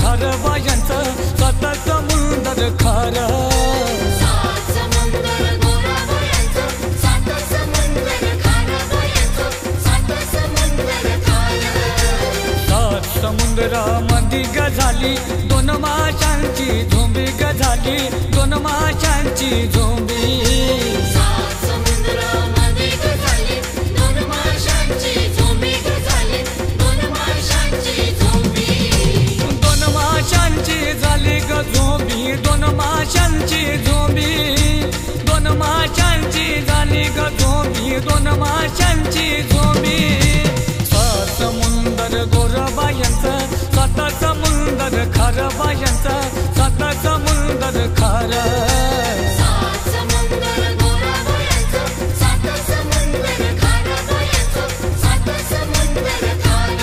खार बायांचं सात समुंदर खार समुद्रामंदी गझाली दोन माशांची झोंबी गझाली दोन माशांची झोंबी समुद्रामंदी गझाली दोन माशांची झोंबी गझाली दोन माशांची झोंबी दोन माशांची झाली ग झोंबी दोन माशांची झोंबी दोन माशांची झाली ग झोंबी दोन माशांची झोंबी समुंदर गोरबायांचं सात समुंदर खार बायांचं सात समुंदर खार समुद्र गोराबायांचं सात समुंदर खार बायांचं सात समुंदर खार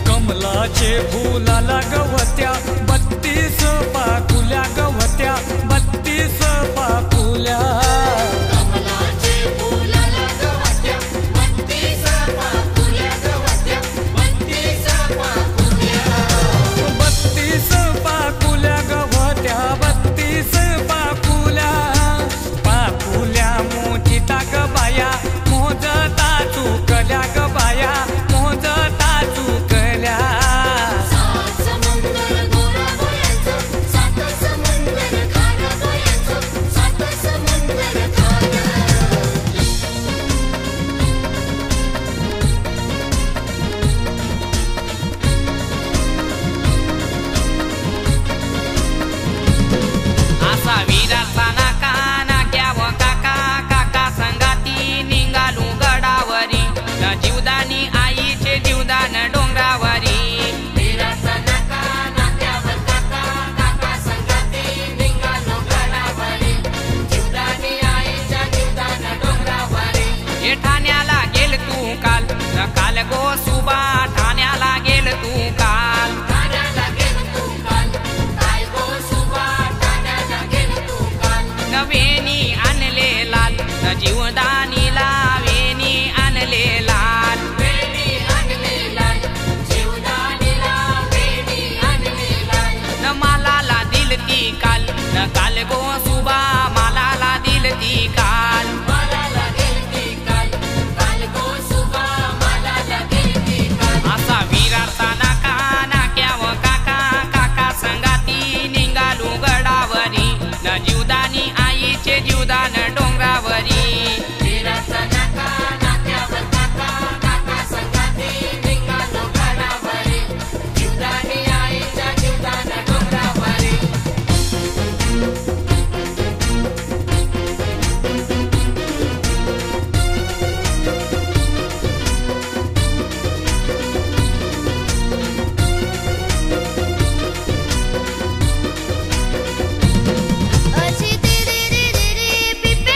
कमलाचे फुलाला गवत्या 32 पाकुल्या गवत्या 32 पाकुल्या कमलाचे फुलाला गवत्या 32 पाकुल्या गवत्या 32 पाकुल्या 32 पाकुल्या गवत्या 32 पाकुल्या पाकुल्या मोठीता ग बाया मोजता चुकल्या ग बाया मोजता चुकल्या समुद्र गोराबायांचं सात समुंदर खार बायांचं सात समुंदर खार असा वीराचा नाका नाक्यावर काका काका संगाती निघालू गडावरी न जीवदानी आईचे जीवदान डोंगरावरी वीराचा नाका नाक्यावर काका काका संगाती निघालो गडावरी जीवदानी आईच्या जीवदान डोंगरावरी हे ठाण्याला गेल तू काल न काल गो सुबा ठाण्याला गेल तू काल ठाण्याला गेल तू काल काय गो सुबा ठाण्याला गेल तू काल नवेनी आणले लाल न जीवदानीला वेणी आणले लाल वेणी आणली लाल जीवदानीला वेणी आणली लाल न मालाला दिलती काल न काल गो सुबा मालाला दिलती काल मालाला गेलती काल काल गो सुबा मालाला गेलती काल असा वीराचा नाका नाक्यावर काका काका संगाती निघालू गडावरी न जीवदानी आईचे जीवदान डोंगरावरी वीराचा नाका नाक्यावर काका काका संगाती निघालो गडावरी जीवदानी आईच्या जीवदान डोंगरावरी अशी दिरी दिरी दिरी पिपे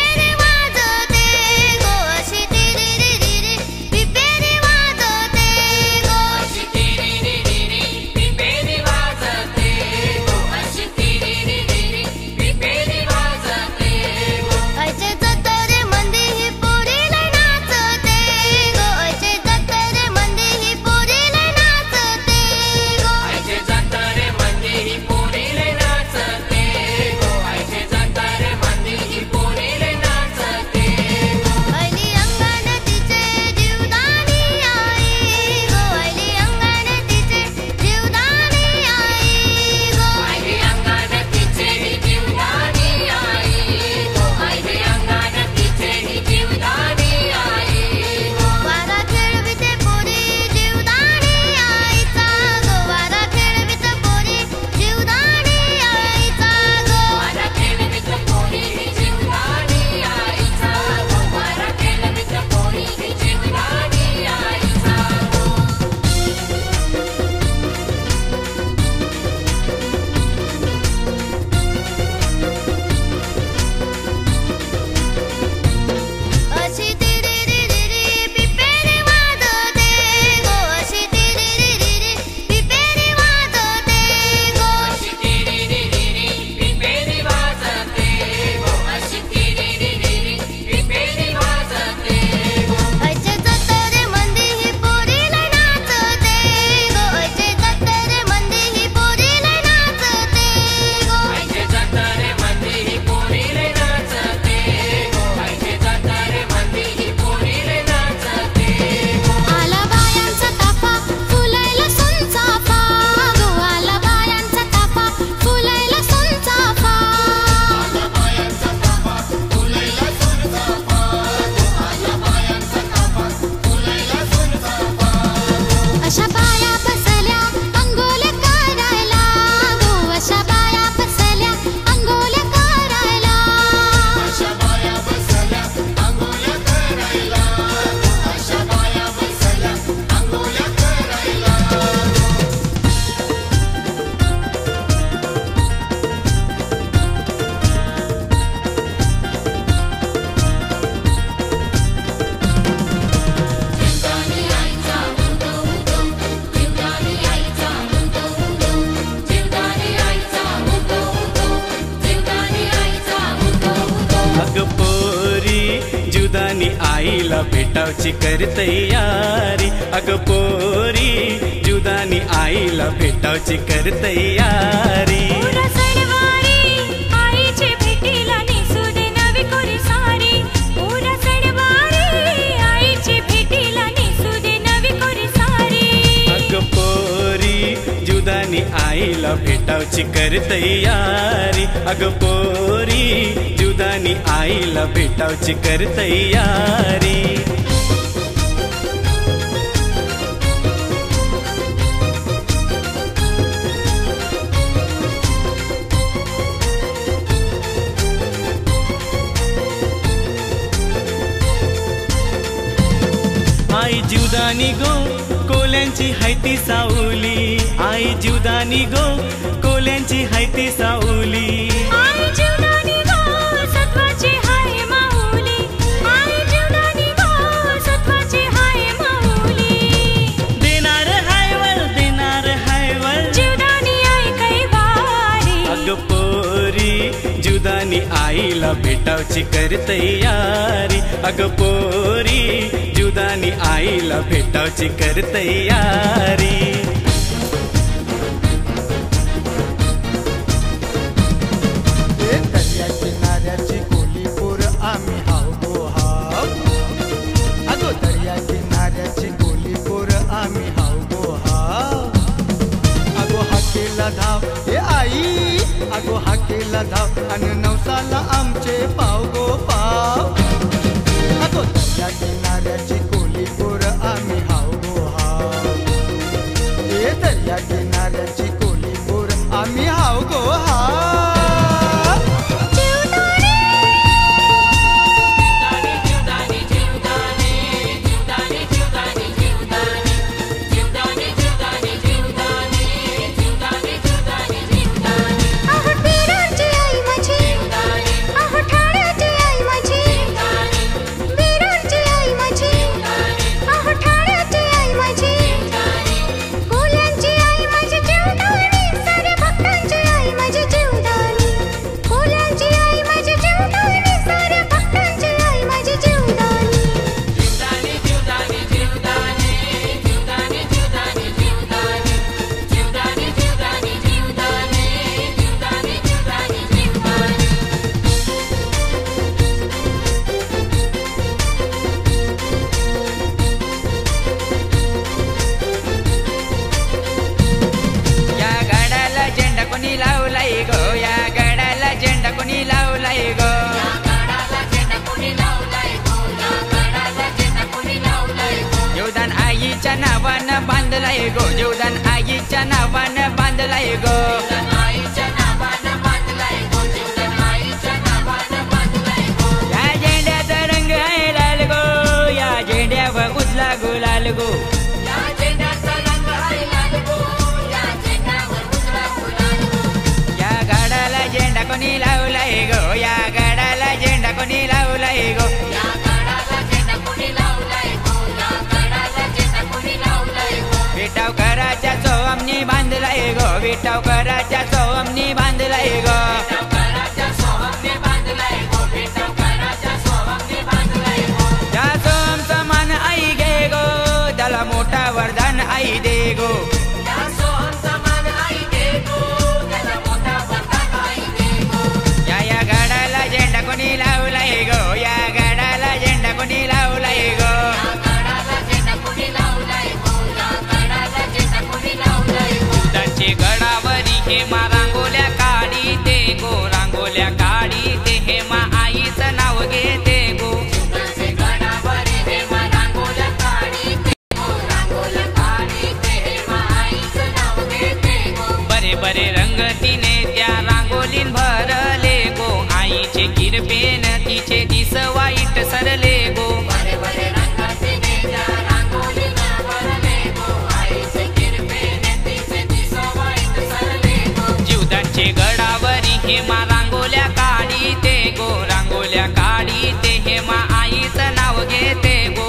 आईला भेटावची कर तयारी अग पोरी जुदानी आईला भेटावची कर तयारी पुरा सणवारी आईचे भेटीला नेसू दे नवी कोरी सारी पुरा सणवारी आईचे भेटीला नेसू दे नवी कोरी सारी अग पोरी जुदानी आईला भेटावची कर तयारी अग पोरी जुदानी आईला भेटावची कर तयारी आई जुदानी गो कोल्यांची हायती सावली आई जुदानी गो कोल्यांची हायती सावली आई जीवदानी गो सत्वाची हाय माऊली आई जीवदानी गो सत्वाची हाय माऊली देणार हायवर जीवदानी आई कैवारी अग पोरी जुदानी आईला भेटावची कर तयारी अग पोरी जुदानी आईला भेटावची कर तयारी दर्या किनाऱ्याची कोलीपूर आम्ही हाव गो हाव अगो दर्या किनाऱ्याची कोलीपूर आम्ही हाव गो हाव अगो हाकेला धाव हे आई अगो हाकेला धाव आणि नवसाला आमचे पाव गो पाव अगो दर्या किनाऱ्याची कोलीपूर आम्ही हाव गो हाव हे दर्या किनाऱ्याची कोलीपूर आम्ही हाव गो हाव नावानं बांधलाय गो जीवदान आईच्या नावानं बांधलाय गो या झेंड्याचा रंग आहे लाल गो या झेंड्यावर उजला गुलाल गो या गाडाला झेंडा कोणी लावलाय गो या गाडाला झेंडा कोणी लावलाय गो विटावकराच्या चोवमनी बांधलाय गो विटावकराच्या चोवमनी बांधलाय गो त्या सोमचा मान आई घे गो त्याला मोठा वरदान आई दे गो या गाडाला झेंडा कोणी लावलाय गो या गाडाला झेंडा कोणी लावलाय गो गडावरी हेमा रांगोल्या काढी ते गो रांगोल्या काढी ते हेमा आईचं नाव घेते गो बरे बरे रंगतीने त्या रांगोलीन भरले गो आईचे किरपेन तिचे दिस वाईट सरले गो गडावरी हेमा रांगोल्या काढी ते गो रांगोल्या काढी ते हेमा आईचं नाव घेते गो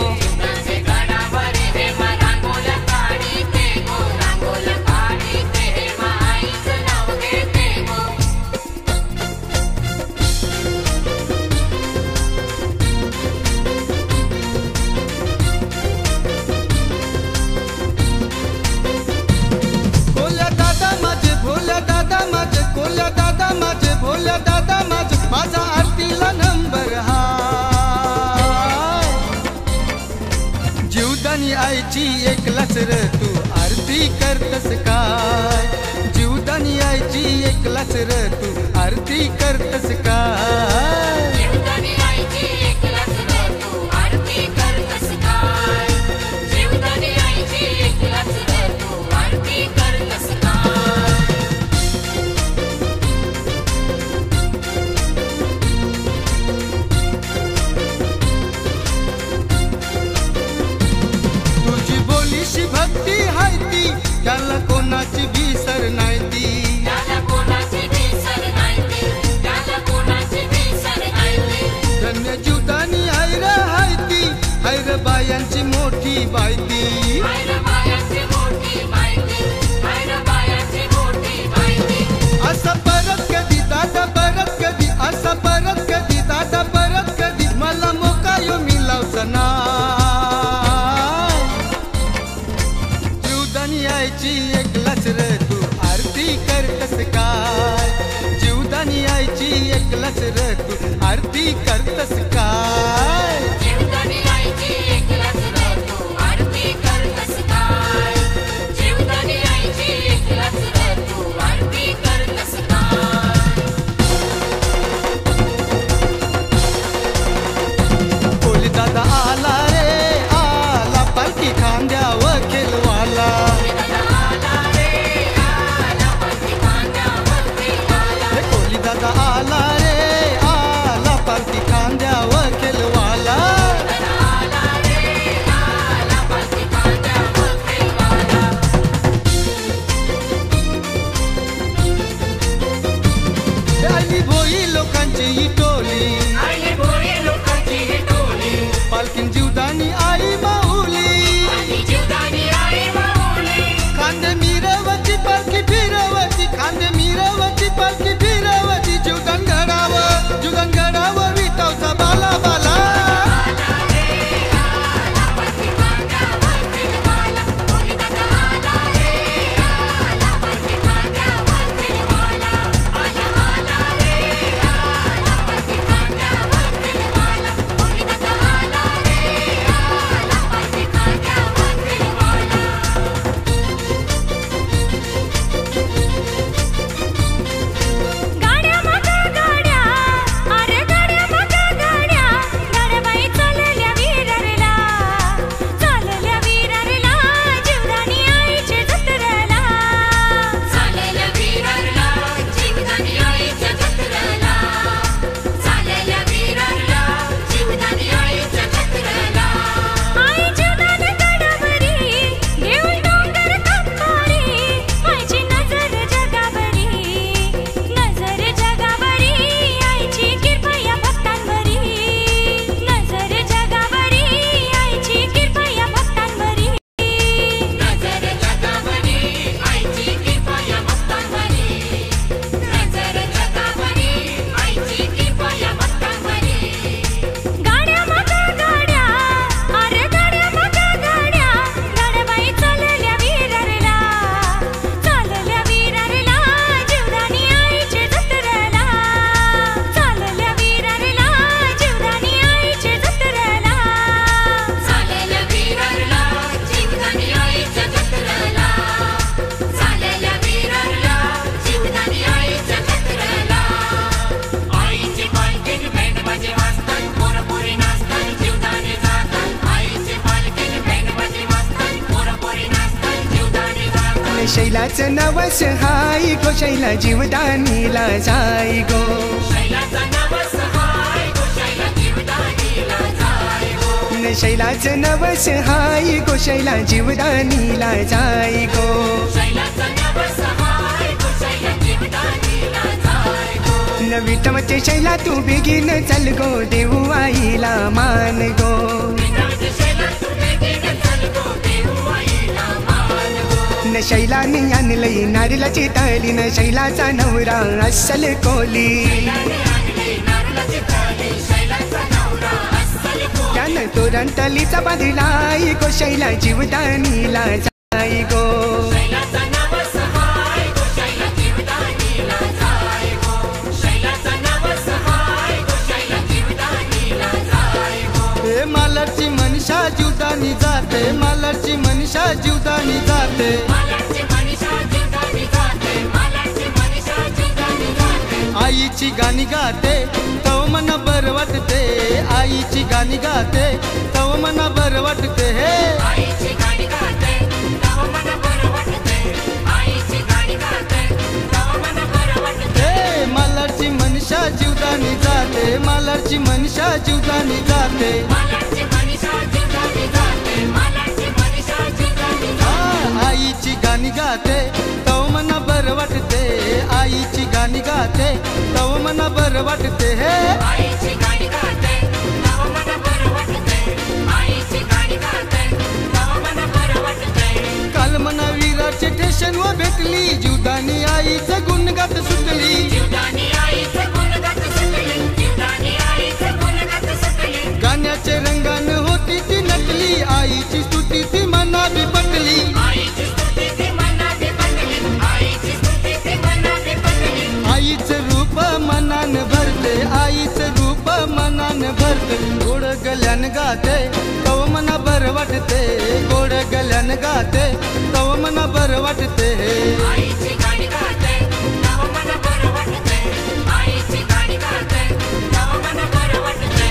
आईची एकलाच र तू आरती करतस काय जीवदानी आईची एकलाच र तू आरती करतस काय जीवदानी आईची एकलाच र तू आरती करतस काय जीवदानी आईची एकलाच र तू आरती करतस काय तुझी बोलीशी भक्ती हाय ती त्याला कोणाची विसर नाही ती त्याला कोणाची विसर नाही ती त्याला कोणाची विसर नाही ती धन्य जीवदानी हाय र हाय ती हाय र बायांची मोठी बायती बायाची मोठी माहिती बायाची मोठी माहिती असं परत कधी दादा परत कधी असं परत कधी दादा परत कधी मला मोका यो मिलावचा ना जीवदानी आईची एकलाच र तू आरती करतस काय जीवदानी आईची एकलाच र तू आरती करतस काय जीवदानी आईची एकलाच र तू आरती करतस काय जीवदानी आईची एकलाच र तू आरती करतस काय कोली दादा आला रे आला पालखी खांद्यावर खेलवाला कोली दादा आला रे आला पालखी खांद्यावर खेलवाला आली भोई लोकांची ही टोली पालखीन जीवदानी आई माऊली खांदे मिरवती पालखी फिरवती खांदे मिरवती पालखी फिरवती जीवदान घडावं विटावचा बाला बाला गाड्या मागा गाड्या अरे गाड्या मागा गाड्या गाड्याबाई चालल्या विरारला जीवदानी आईच्या जत्रेला चालल्या विरारला जीवदानी आईच्या जत्रेला चालल्या विरारला जीवदानी आईच्या जत्रेला आई जीवदान गडावरी घेऊन डोंगर कंपारी आईची नजर जगावरी आईची कृपा या भक्तांवरी नजर जगावरी आईची कृपा या भक्तांवरी नजर जगावरी आईची कृपा या भक्तांवरी नजर जगावरी आईची कृपा या भक्तांवरी गाड्या मागा गाड्या अरे गाड्या मागा गाड्या गाड्याबाई चालल्या विरारला जीवदानी आईच्या जत्रेला चालल्या विरारला जीवदानी आईच्या जत्रेला चालल्या विरारला जीवदानी आईच्या जत्रेला चालल्या विरारला जीवदानी आईच्या जत्रेला आईची पालखी बँड बाजे वाजतात पोरपोरी नाचतात जीवदानी जातात आईची पालखी बँड बाजे वाजतात पोरपोरी नाचतात जीवदानी जातात शैलाचं नवस हाय गो शैला जीवदानीला जाय गो शैलाचा नवस हाय गो शैला जीवदानीला जाय गो शैलाचं नवस हाय गो शैला जीवदानीला जाय गो शैलाचा नवस हाय गो शैला जीवदानीला जाय गो न विठमते शैला तू बेगीन चल गो देऊ आईला मान गो विठ्ठलचे शैला तू बेगीन चल गो देऊ आईला मान गो न शैलाने आणलंय नारळाची तळी न शैलाचा नवरा अस्सल कोली नारळाची थाळी शैलाचा नवरा अस्सल कोली त्यानं तोरणतलीचा बांधलाय गो शैला जीवदानीला जाय गो शैलाचा नवस हाय गो शैला जीवदानीला जाय गो शैलाचा नवस हाय गो शैला जीवदानीला जाय गो मालरची मनशा जीवदानी जाते मालरची जीवदानी जाते मालाची मनीषा जीवदानी जाते मालाची मनीषा जीवदानी जाते आईची गाणी गाते तव मन बर वाटते आईची गाणी गाते तव मन बर वाटते हे आईची गाणी गाते तव मन बरं वाटते आईची गाणी गाते तव मन बरं वाटते हे मालाची मनीषा जीवदानी जाते मालाची मनीषा जीवदानी जाते मालाची मनीषा जीवदानी जाते मालाची मनीषा जीवदानी जाते आईची गाणी गाते तव मन बर वाटते आईची गाणी गाते तव मन बर वाटते हे आईची गाणी गाते तव मन बरं वाटते आईची गाणी गाते तव मन बरं वाटते काल मना वीराचे स्टेशन व भेटली जीवदानी आईचं गुणगात सुटली जीवदानी आईचं गुणगात सुटली जीवदानी आईचं गुणगात सुटली गाण्याचे रंगान होती ती नटली आईची स्तुती ती मनाबी पटली आईची स्तुती ती मनाबी पटली आईची स्तुती ती मनाबी पटली आईचं रूप मनान भरते आईचं रूप मनान भरते गोड गल्यान गाते तव मना बर वाटते गोड गल्यान गाते तव मना बर वाटते आईची गाणी गाते तव मन बरं वाटते आईची गाणी गाते तव मन बरं वाटते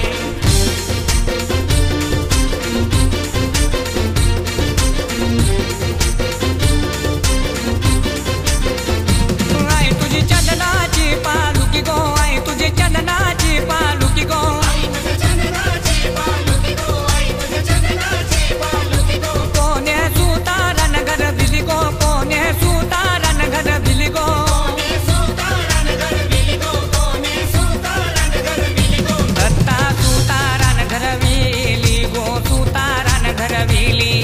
आई तुझी चंदनाची पालुकी गो आई तुझी चंदनाची पालुकी गो आई तुझ्या चंदनाची पालुकी गो आई तुझ्या चंदनाची पालुकी गो कोणे सुतारन घर बिली गो कोणे सुतारन घर बिली गो कोणे सुतारन घर बिली गो कोणे सुतारन घर बिली गो दत्ता सुतारन घर विली गो सुतारन घर विली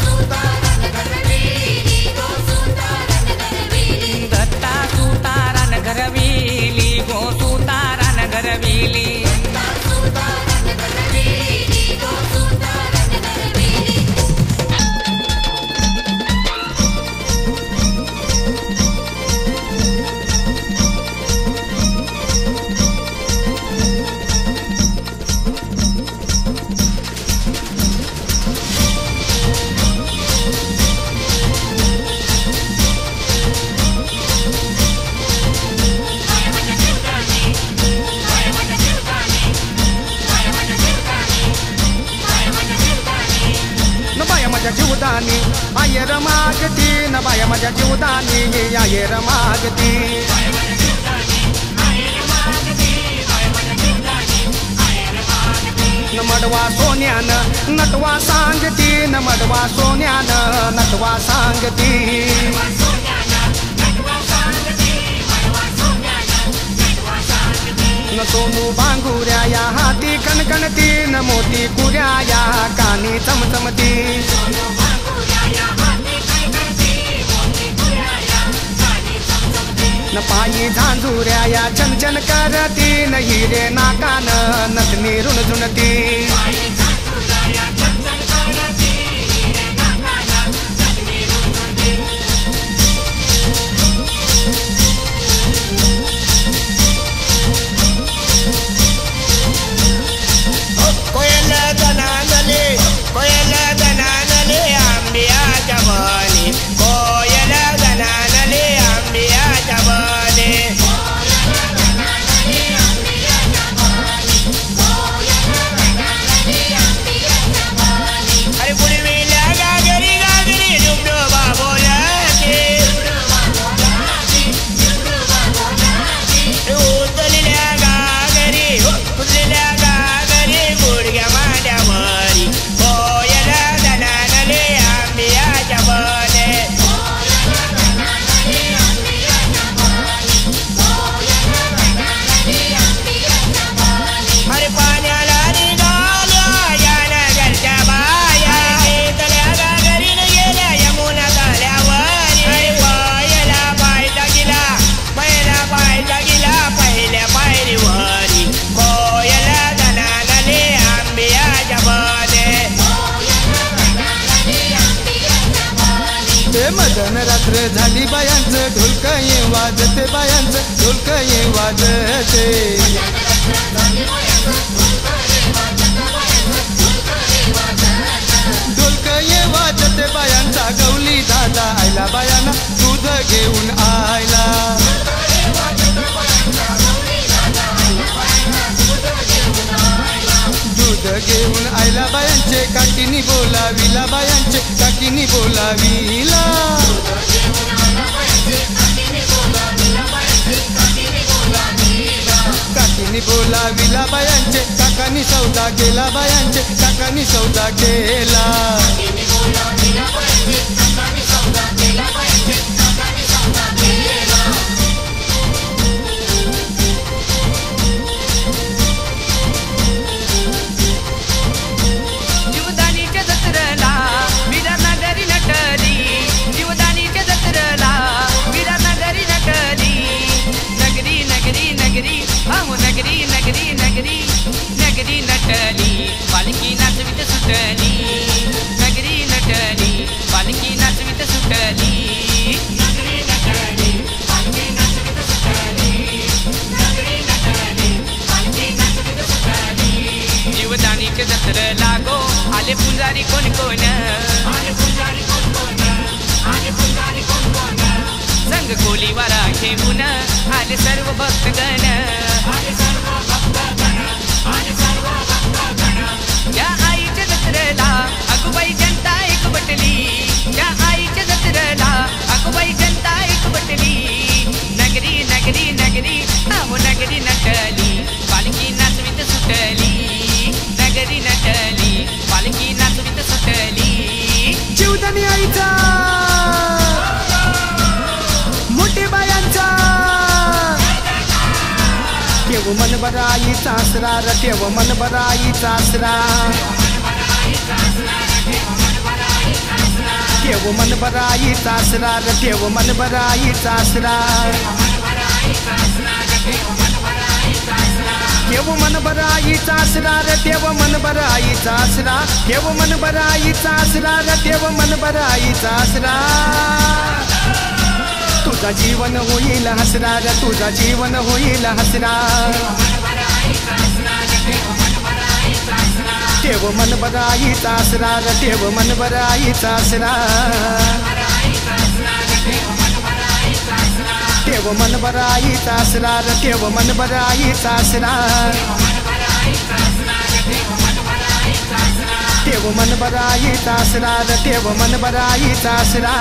सुतारन घर बिली गो सुतारन घर बिली दत्ता सुतारन घर विली गो सुतारन घर विली सुतारन घर बिली गो सुतारन घर बिली न बाया माझ्या जीवदानी आयर मागती न बाया माझ्या जीवदानी आयर मागती न मडवा सोन्यानं नटवा सांगती न मडवा सोन्यानं नटवा सांगती न सोनू बांगुऱ्या या हाती कणकणती न मोती कुऱ्या या कानी चमचमती न पायी झांझुऱ्या या चमचन करती न हिरे नाकान नथनी रुणझुणती कोयल गणानले आंबियाच्या बनी कोयल गणानले आंबियाच्या बनी अरे पुरवीला गागरी गागरी डुबडुबा बोलते उतरल्या गागरी उतरल्या गागरी गुडघ्या माझ्या वरी कोयल गणानले आंबियाच्या बने अरे पाण्याला निघाल्या या नगरच्या बाया इथल्या गागरीनं गेल्या यमुना तल्यावर अरे पायला पायला गेला पहिल्या पायरीवरी कोयल गणानले आंबियाच्या बने ते मदन रात्र झाली बायांचं ढोलक ये वाजते बायांचं ढोलक ये वाजते ढोलक ये वाजते बायांचं घेऊन आयला बायांचे काकीनी बोलाविला बायांचे काकीनी बोलाविला काकीनी बोलाविला बायांचे काकानी सौदा केला बायांचे काकानी सौदा केला जीवदानीच्या जत्रेला विरा नगरी नटली जीवदानीच्या जत्रेला विरा नगरी नटली नगरी नगरी नगरी अहो नगरी नगरी नगरी नगरी नटली पालखी नाचवीत सुटली नगरी नटली पालखी नाचवीत सुटली जीवदानीचे जत्र लागो आले पुजारी कोण कोण संग कोलीवारा घेऊन आले सर्व भक्तगण या आईच्या जत्रेला अगुबाई जनता एकवटली या आईच्या जत्रेला अगुबाई जनता एकवटली नगरी नगरी नगरी अहो नगरी नटली पालखी नाचवीत सुटली नगरी नटली पालखी नाचवीत सुटली जीवदानी आईचा मोठे बायांचा ठेव मन बराई सासरा र ठेव मन बराई सासरा ठेव मन बराई सासरा र ठेव मन बराई सासरा ठेव मन बराई सासरा र ठेव मन बराई सासरा ठेव मन बराई सासरा र ठेव मन बराई सासरा तुझा जीवन होईल हसरा र तुझा जीवन होईल हसरा ठेव मन बराई सासरा र ठेव मन बराई सासरा ठेव मन बराई सासरा र ठेव मन बराई सासरा ठेव मन बराई सासरा र ठेव मन बराई सासरा